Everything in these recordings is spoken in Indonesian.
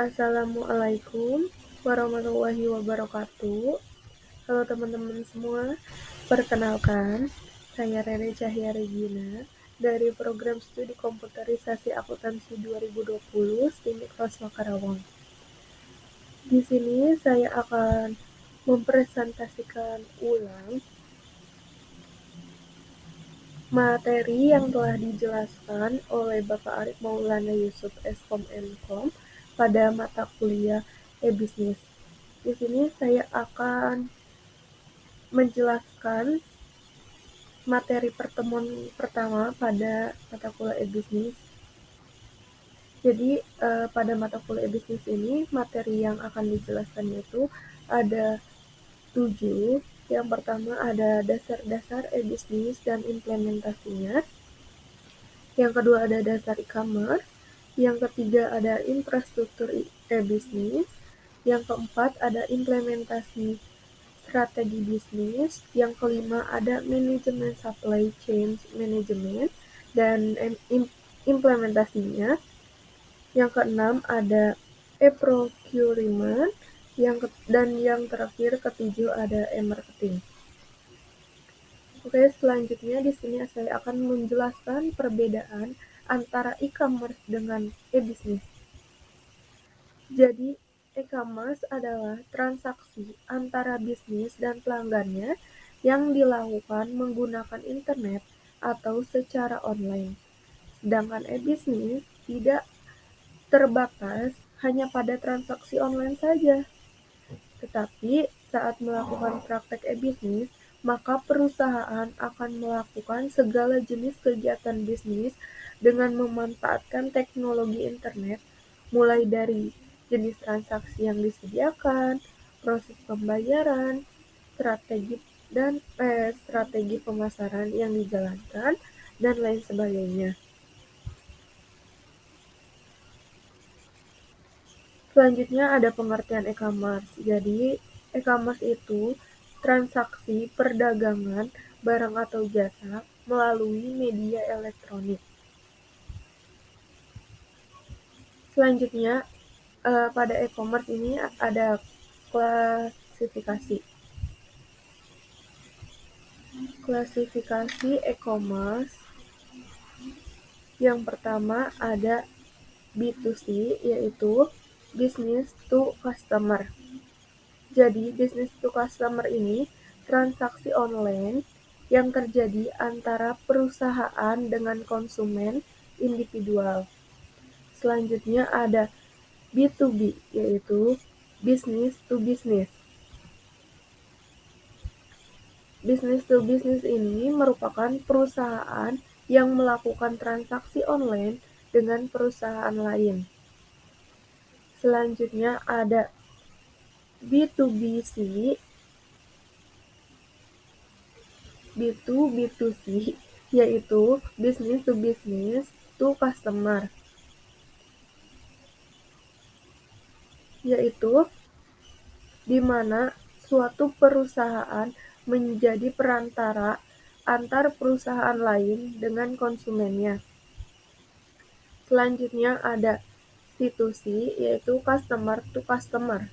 Assalamualaikum warahmatullahi wabarakatuh. Halo teman-teman semua, perkenalkan, saya Rere Cahya Regina dari Program Studi Komputerisasi Akuntansi 2020 STIMIK Rosma Karawang. Di sini saya akan mempresentasikan ulang materi yang telah dijelaskan oleh Bapak Arif Maulana Yusuf Eskom Mkom pada mata kuliah e-bisnis. Di sini saya akan menjelaskan materi pertemuan pertama pada mata kuliah e-bisnis. Jadi pada mata kuliah e-bisnis ini materi yang akan dijelaskan yaitu ada 7. Yang pertama ada dasar-dasar e-bisnis dan implementasinya. Yang kedua ada dasar e-commerce. Yang ketiga ada infrastruktur e-bisnis. Yang keempat ada implementasi strategi bisnis. Yang kelima ada manajemen supply chain management dan implementasinya. Yang keenam ada e-procurement. Dan yang terakhir ketujuh ada e-marketing. Oke, selanjutnya di sini saya akan menjelaskan perbedaan antara e-commerce dengan e-bisnis. Jadi, e-commerce adalah transaksi antara bisnis dan pelanggannya yang dilakukan menggunakan internet atau secara online. Sedangkan e-bisnis tidak terbatas hanya pada transaksi online saja. Tetapi saat melakukan praktek e-bisnis, maka perusahaan akan melakukan segala jenis kegiatan bisnis dengan memanfaatkan teknologi internet, mulai dari jenis transaksi yang disediakan, proses pembayaran, strategi pemasaran yang dijalankan, dan lain sebagainya. Selanjutnya ada pengertian e-commerce. Jadi, e-commerce itu transaksi perdagangan barang atau jasa melalui media elektronik. Selanjutnya, pada e-commerce ini ada klasifikasi. Klasifikasi e-commerce yang pertama ada B2C, yaitu business to customer. Jadi, business to customer ini transaksi online yang terjadi antara perusahaan dengan konsumen individual. Selanjutnya ada B2B, yaitu business to business. Business to business ini merupakan perusahaan yang melakukan transaksi online dengan perusahaan lain. Selanjutnya ada B2B2C, B2B2C, yaitu business to business to customer, yaitu di mana suatu perusahaan menjadi perantara antar perusahaan lain dengan konsumennya. Selanjutnya ada C2C, yaitu customer to customer.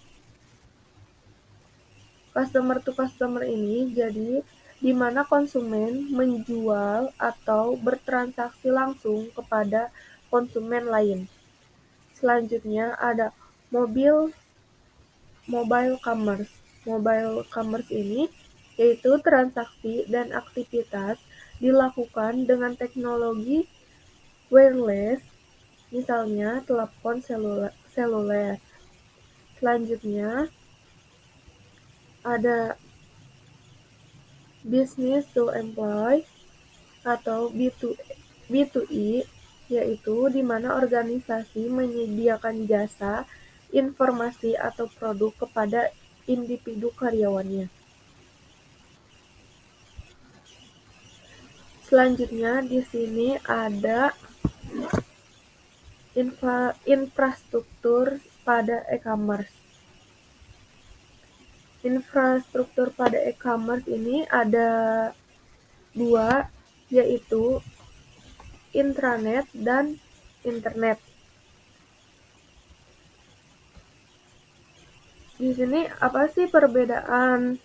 Customer to customer ini jadi di mana konsumen menjual atau bertransaksi langsung kepada konsumen lain. Selanjutnya ada mobile commerce. Mobile commerce ini yaitu transaksi dan aktivitas dilakukan dengan teknologi wireless, misalnya telepon seluler. Selanjutnya ada business to employ atau B2E, yaitu di mana organisasi menyediakan jasa, informasi atau produk kepada individu karyawannya. Selanjutnya di sini ada infrastruktur pada e-commerce. Infrastruktur pada e-commerce ini ada 2, yaitu intranet dan internet. Di sini apa sih perbedaan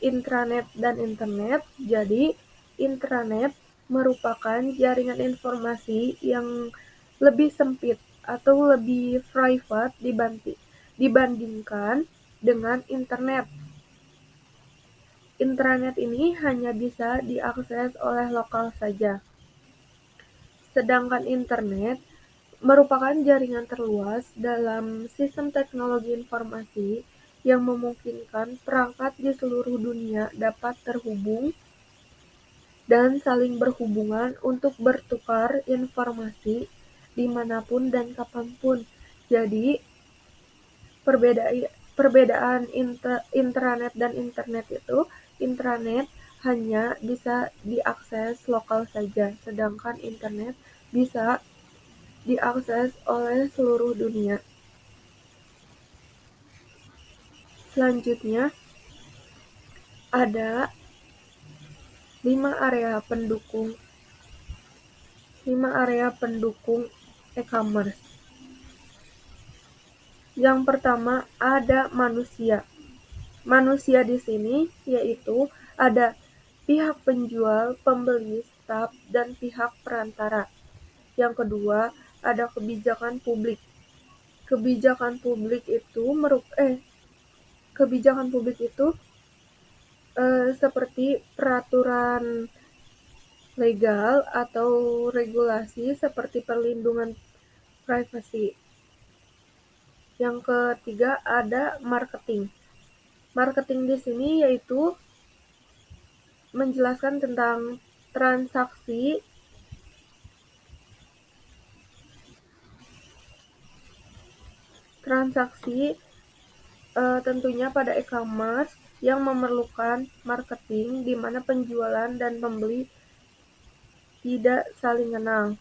intranet dan internet? Jadi, intranet merupakan jaringan informasi yang lebih sempit atau lebih private dibandingkan dengan internet. Intranet ini hanya bisa diakses oleh lokal saja. Sedangkan internet merupakan jaringan terluas dalam sistem teknologi informasi yang memungkinkan perangkat di seluruh dunia dapat terhubung dan saling berhubungan untuk bertukar informasi dimanapun dan kapanpun. Jadi, perbedaan intranet dan internet itu, intranet hanya bisa diakses lokal saja, sedangkan internet bisa diakses oleh seluruh dunia. Selanjutnya, ada 5 area pendukung 5 area pendukung e-commerce. Yang pertama ada manusia. Manusia di sini yaitu ada pihak penjual, pembeli, staf, dan pihak perantara. Yang kedua ada kebijakan publik. Kebijakan publik itu seperti peraturan legal atau regulasi seperti perlindungan privasi. Yang ketiga ada marketing. Marketing di sini yaitu menjelaskan tentang transaksi tentunya pada e-commerce yang memerlukan marketing di mana penjualan dan pembeli tidak saling kenal.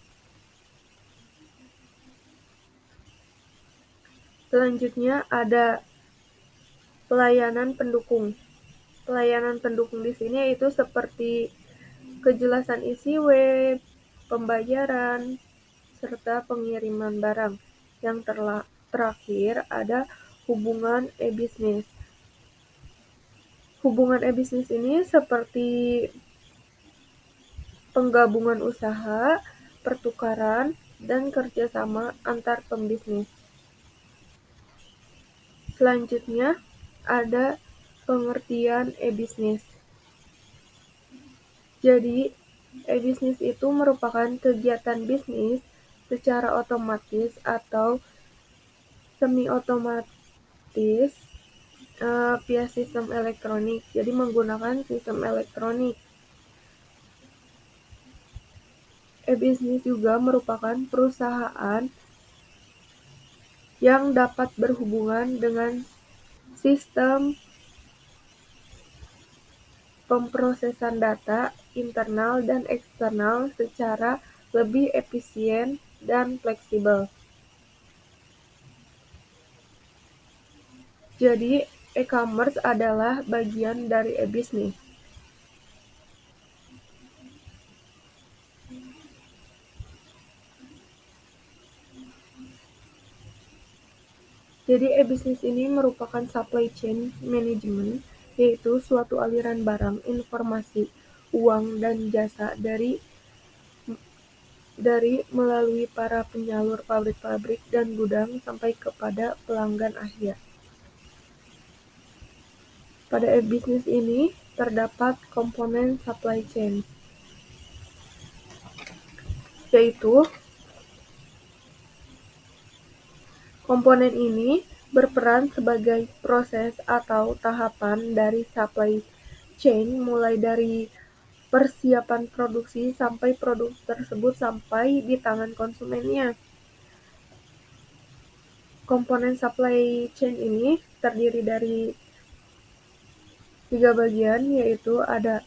Selanjutnya ada pelayanan pendukung. Pelayanan pendukung di sini yaitu seperti kejelasan isi web, pembayaran, serta pengiriman barang. Yang terakhir ada hubungan e-bisnis. Hubungan e-bisnis ini seperti penggabungan usaha, pertukaran, dan kerjasama antar pembisnis. Selanjutnya ada pengertian e-bisnis. Jadi, e-bisnis itu merupakan kegiatan bisnis secara otomatis atau semi-otomatis via sistem elektronik. Jadi menggunakan sistem elektronik. E-bisnis juga merupakan perusahaan yang dapat berhubungan dengan sistem pemrosesan data internal dan eksternal secara lebih efisien dan fleksibel. Jadi, e-commerce adalah bagian dari e-bisnis. Jadi, e-bisnis ini merupakan supply chain management, yaitu suatu aliran barang, informasi, uang, dan jasa dari melalui para penyalur, pabrik-pabrik, dan gudang sampai kepada pelanggan akhir. Pada e-bisnis ini terdapat komponen supply chain, yaitu komponen ini berperan sebagai proses atau tahapan dari supply chain mulai dari persiapan produksi sampai produk tersebut sampai di tangan konsumennya. Komponen supply chain ini terdiri dari 3 bagian, yaitu ada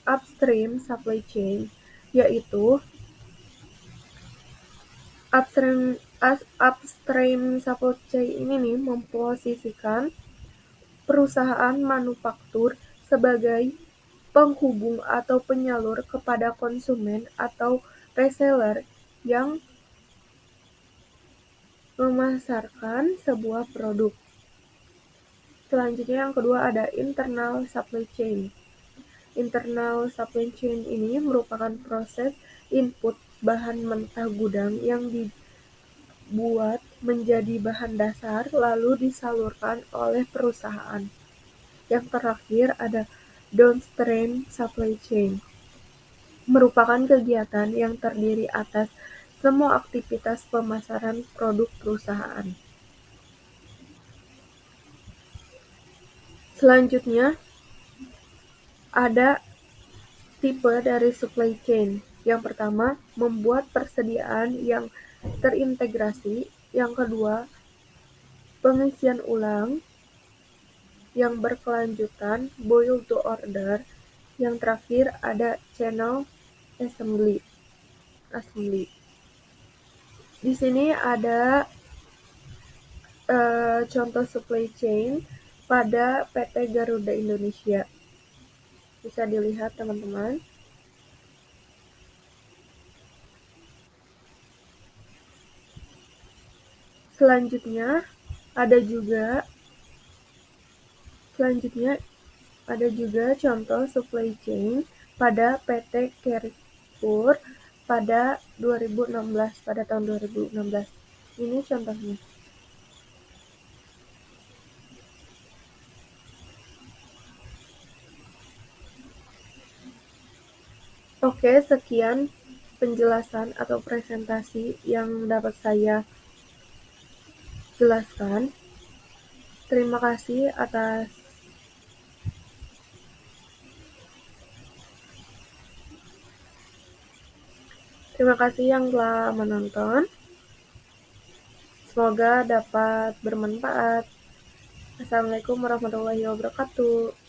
upstream supply chain, yaitu upstream supply chain ini memposisikan perusahaan manufaktur sebagai penghubung atau penyalur kepada konsumen atau reseller yang memasarkan sebuah produk. Selanjutnya yang kedua ada internal supply chain. Internal supply chain ini merupakan proses input bahan mentah gudang yang dibuat menjadi bahan dasar lalu disalurkan oleh perusahaan. Yang terakhir ada downstream supply chain, merupakan kegiatan yang terdiri atas semua aktivitas pemasaran produk perusahaan. Selanjutnya ada tipe dari supply chain. Yang pertama, membuat persediaan yang terintegrasi. Yang kedua, pengisian ulang yang berkelanjutan, build to order. Yang terakhir ada channel assembly. Di sini ada contoh supply chain pada PT Garuda Indonesia. Bisa dilihat teman-teman. Selanjutnya ada juga contoh supply chain pada PT Carrefour pada tahun 2016. Ini contohnya. Oke, sekian penjelasan atau presentasi yang dapat saya jelaskan. Terima kasih yang telah menonton. Semoga dapat bermanfaat. Assalamualaikum warahmatullahi wabarakatuh.